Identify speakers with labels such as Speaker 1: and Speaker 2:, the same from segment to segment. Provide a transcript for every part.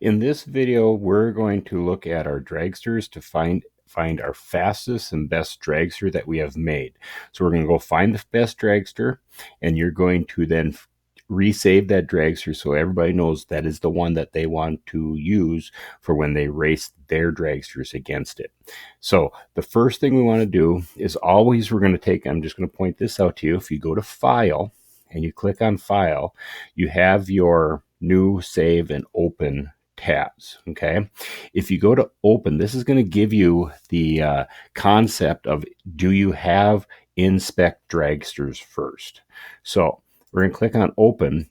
Speaker 1: In this video, we're going to look at our dragsters to find our fastest and best dragster that we have made. So we're going to go find the best dragster, and you're going to then resave that dragster so everybody knows that is the one that they want to use for when they race their dragsters against it. So the first thing we want to do is always we're going to take, I'm just going to point this out to you. If you go to File and you click on File, you have your new, save, and open tabs. Okay, if you go to open, this is going to give you the concept of, do you have inspect dragsters first? So we're going to click on open,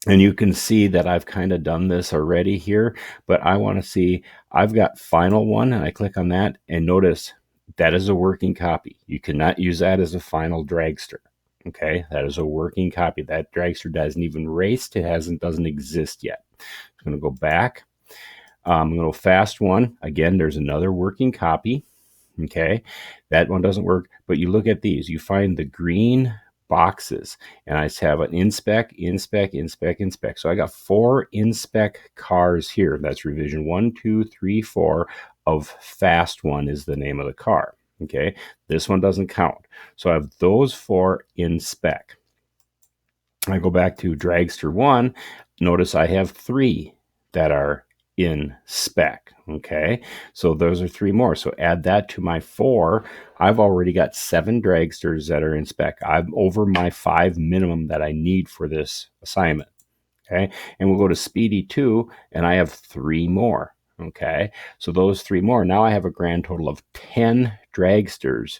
Speaker 1: and you can see that I've kind of done this already here, but I want to see, I've got final one, and I click on that, and notice that is a working copy. You cannot use that as a final dragster. Okay, that is a working copy. That dragster doesn't even race. It doesn't exist yet. I'm going to go back. I'm going to go fast one. Again, there's another working copy. Okay, that one doesn't work, but you look at these. You find the green boxes, and I have an inspect, inspect, inspect, inspect. So I got 4 inspect cars here. That's revision 1, 2, 3, 4 of fast one is the name of the car. Okay, this one doesn't count. So I have those 4 in spec. I go back to dragster 1. Notice I have 3 that are in spec. Okay, so those are 3 more. So add that to my 4. I've already got 7 dragsters that are in spec. I'm over my 5 minimum that I need for this assignment. Okay, and we'll go to Speedy 2, and I have 3 more. Okay, so those 3 more, now I have a grand total of 10 dragsters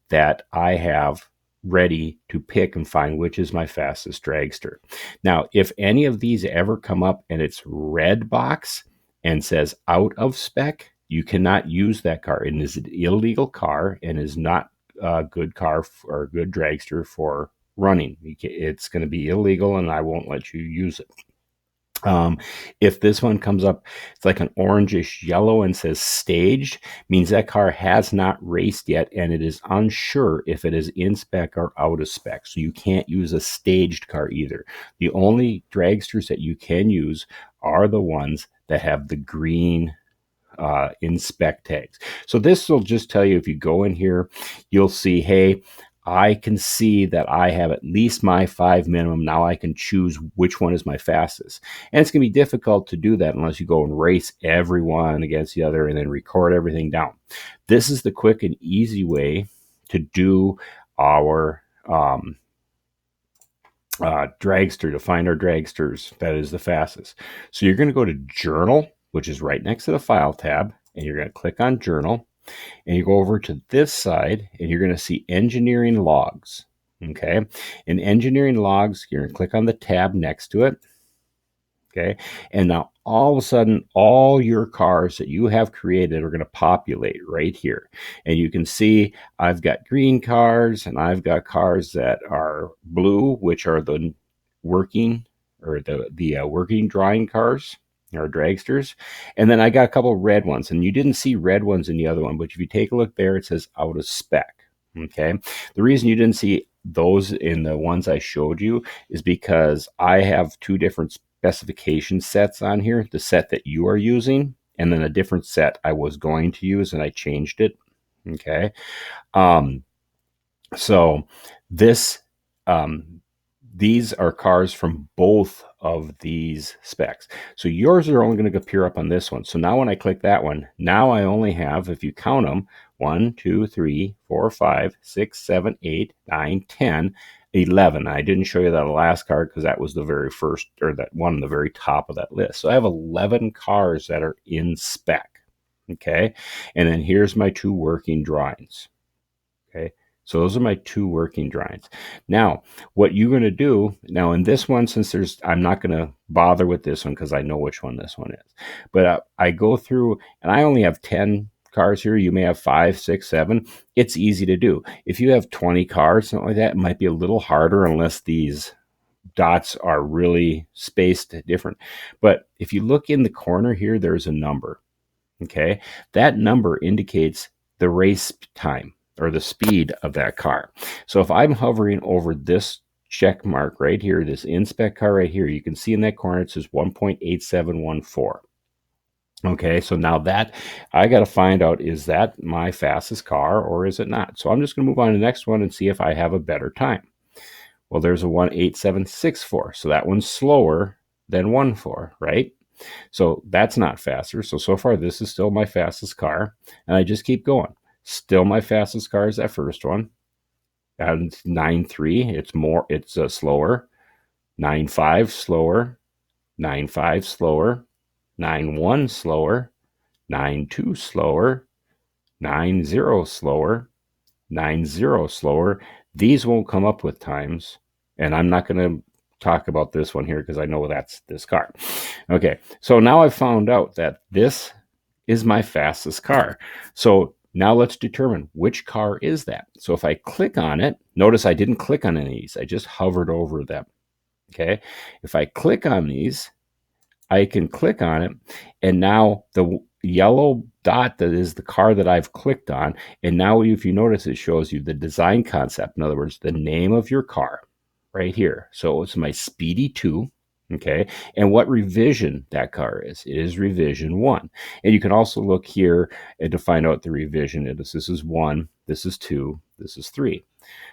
Speaker 1: that I have ready to pick and find which is my fastest dragster. Now, if any of these ever come up and it's red box and says out of spec, you cannot use that car. It is an illegal car and is not a good car or a good dragster for running. It's going to be illegal, and I won't let you use it. If this one comes up, it's like an orangish yellow and says staged, means that car has not raced yet, and it is unsure if it is in spec or out of spec. So you can't use a staged car either. The only dragsters that you can use are the ones that have the green inspect tags. So this will just tell you, if you go in here, you'll see, hey, I can see that I have at least my 5 minimum. Now I can choose which one is my fastest. And it's going to be difficult to do that unless you go and race every one against the other and then record everything down. This is the quick and easy way to do our dragster, to find our dragsters that is the fastest. So you're going to go to Journal, which is right next to the File tab, and you're going to click on Journal. And you go over to this side, and you're going to see Engineering Logs. Okay. In Engineering Logs, you're going to click on the tab next to it. Okay. And now all of a sudden, all your cars that you have created are going to populate right here. And you can see I've got green cars, and I've got cars that are blue, which are the working or the working drawing cars, or dragsters. And then I got a couple of red ones, and you didn't see red ones in the other one, but if you take a look there, it says out of spec. Okay. The reason you didn't see those in the ones I showed you is because I have 2 different specification sets on here, the set that you are using, and then a different set I was going to use, and I changed it. Okay. So this, these are cars from both of these specs. So yours are only going to appear up on this one. So now when I click that one, now I only have, if you count them, 1, 2, 3, 4, 5, 6, 7, 8, 9, 10, 11. I didn't show you that last card because that was the very first, or that one on the very top of that list. So I have 11 cars that are in spec. Okay. And then here's my 2 working drawings. Okay. So those are my 2 working drawings. Now, what you're going to do, now in this one, since I'm not going to bother with this one because I know which one this one is. But I go through, and I only have 10 cars here. You may have 5, 6, 7. It's easy to do. If you have 20 cars, something like that, it might be a little harder unless these dots are really spaced different. But if you look in the corner here, there's a number. Okay. That number indicates the race time, or the speed of that car. So if I'm hovering over this check mark right here, this inspect car right here, you can see in that corner it says 1.8714. Okay, so now that I got to find out, is that my fastest car or is it not? So I'm just going to move on to the next one and see if I have a better time. Well, there's a 1:8764, so that one's slower than 1:4, right? So that's not faster. So far, this is still my fastest car, and I just keep going. Still, my fastest car is that first one. And 9.3, it's slower. 9.5 slower. 9.5 slower. 9.1 slower. 9.2 slower. 9.0 slower. 9.0 slower. These won't come up with times, and I'm not going to talk about this one here because I know that's this car. Okay, so now I've found out that this is my fastest car. So now let's determine which car is that. So if I click on it, notice I didn't click on any of these. I just hovered over them. Okay, if I click on these, I can click on it, and now the yellow dot that is the car that I've clicked on, and now if you notice, it shows you the design concept. In other words, the name of your car right here. So it's my Speedy 2, okay, and what revision that car is. It is revision 1. And you can also look here to find out the revision. This is 1, this is 2, this is 3.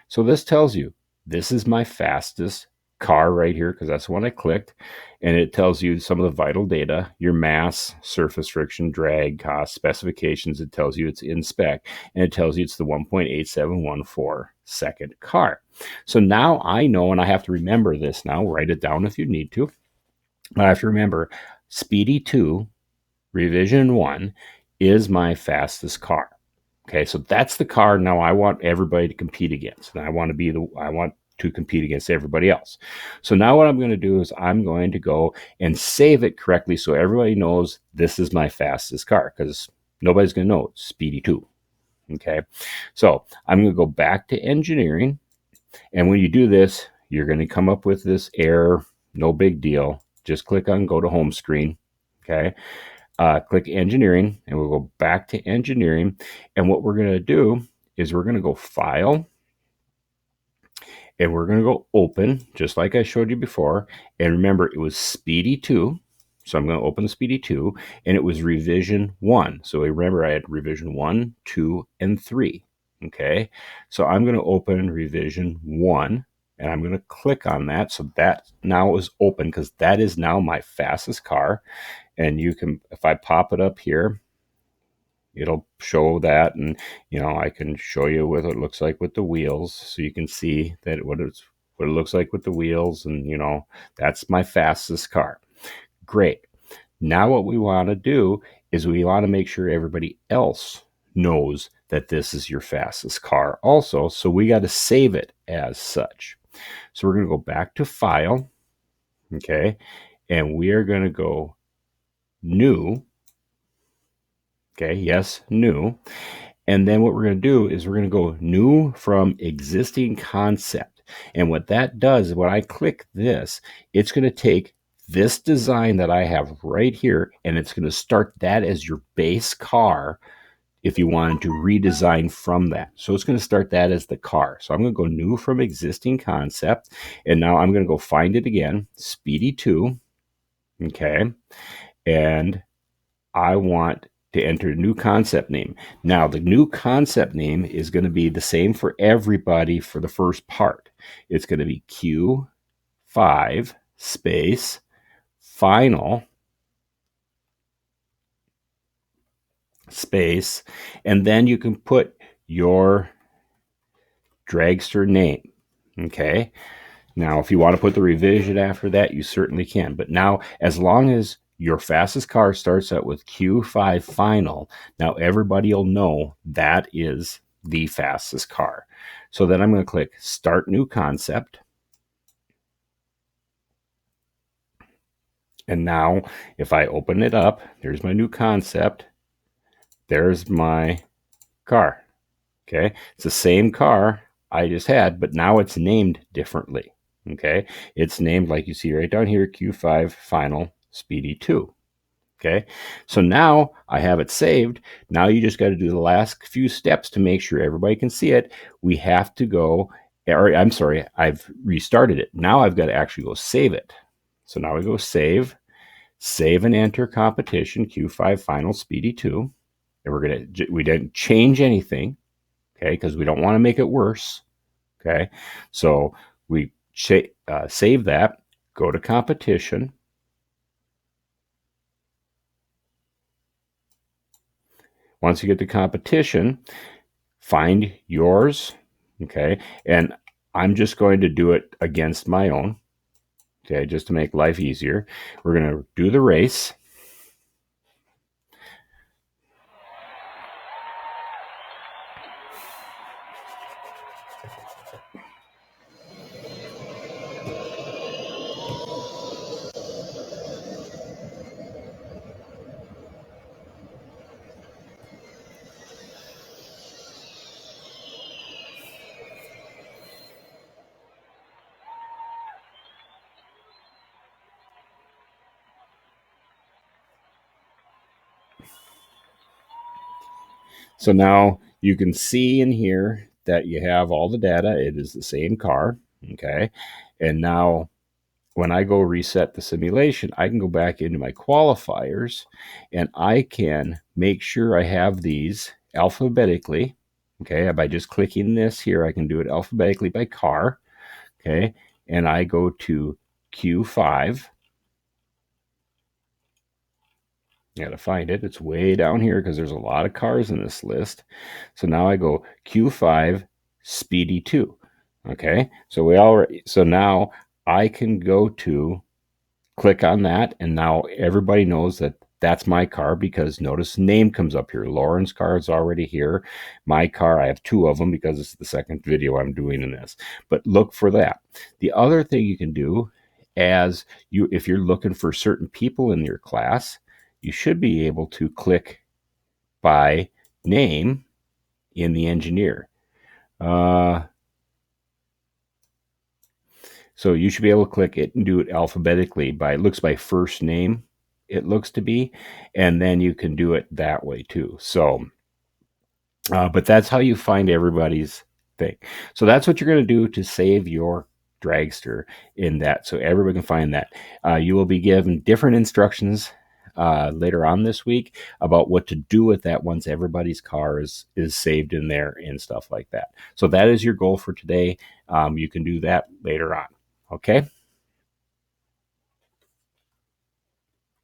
Speaker 1: So this tells you this is my fastest car right here because that's the one I clicked. And it tells you some of the vital data, your mass, surface friction, drag, cost, specifications. It tells you it's in spec, and it tells you it's the 1.8714 second car. So now I know, and I have to remember this now, write it down if you need to. But I have to remember Speedy 2, Revision 1 is my fastest car. Okay, so that's the car now I want everybody to compete against. And I want to compete against everybody else. So now what I'm going to do is I'm going to go and save it correctly so everybody knows this is my fastest car, because nobody's going to know it's Speedy 2. Okay, so I'm going to go back to engineering. And when you do this, you're going to come up with this error. No big deal. Just click on go to home screen. Okay. Click engineering, and we'll go back to engineering. And what we're going to do is we're going to go file, and we're going to go open, just like I showed you before. And remember, it was Speedy 2. So I'm going to open the Speedy 2, and it was revision 1. So remember, I had revision 1, 2, and 3. Okay. So I'm going to open revision 1, and I'm going to click on that. So that now is open because that is now my fastest car. And you can, if I pop it up here, it'll show that, and I can show you what it looks like with the wheels, so you can see that what it looks like with the wheels, and that's my fastest car. Great. Now what we want to do is we want to make sure everybody else knows that this is your fastest car also, so we got to save it as such. So we're going to go back to file, okay, and we are going to go new. Okay, yes, new. And then what we're going to do is we're going to go new from existing concept. And what that does, when I click this, it's going to take this design that I have right here, and it's going to start that as your base car if you wanted to redesign from that. So it's going to start that as the car. So I'm going to go new from existing concept, and now I'm going to go find it again, Speedy 2, okay, and I want to enter a new concept name. Now, the new concept name is going to be the same for everybody for the first part. It's going to be Q5 space final space, and then you can put your dragster name. Okay. Now, if you want to put the revision after that, you certainly can. But now, as long as your fastest car starts out with Q5 final, now everybody will know that is the fastest car. So then I'm going to click Start New Concept. And now, if I open it up, there's my new concept. There's my car. Okay. It's the same car I just had, but now it's named differently. Okay. It's named, like you see right down here, Q5 Final Speedy 2. Okay. So now I have it saved. Now you just got to do the last few steps to make sure everybody can see it. We have to go, or I'm sorry, I've restarted it. Now I've got to actually go save it. So now we go save. save and enter competition, Q5 final speedy 2. And we didn't change anything, okay, because we don't want to make it worse, okay. So we save that, go to competition. Once you get to competition, find yours, okay, and I'm just going to do it against my own, okay, just to make life easier. We're going to do the race. So now you can see in here that you have all the data. It is the same car, okay? And now when I go reset the simulation, I can go back into my qualifiers and I can make sure I have these alphabetically, okay? By just clicking this here, I can do it alphabetically by car, okay? And I go to Q5. You got to find it. It's way down here because there's a lot of cars in this list. So now I go Q5 Speedy 2. Okay. So now I can go to click on that, and now everybody knows that that's my car, because notice name comes up here. Lauren's car is already here. My car, I have two of them because it's the second video I'm doing in this. But look for that. The other thing you can do, if you're looking for certain people in your class, you should be able to click by name in the engineer. So you should be able to click it and do it alphabetically it looks by first name, it looks to be, and then you can do it that way too. So, but that's how you find everybody's thing. So that's what you're going to do to save your Dragster in that, so everybody can find that. You will be given different instructions later on this week about what to do with that once everybody's car is saved in there and stuff like that. So that is your goal for today. You can do that later on. Okay.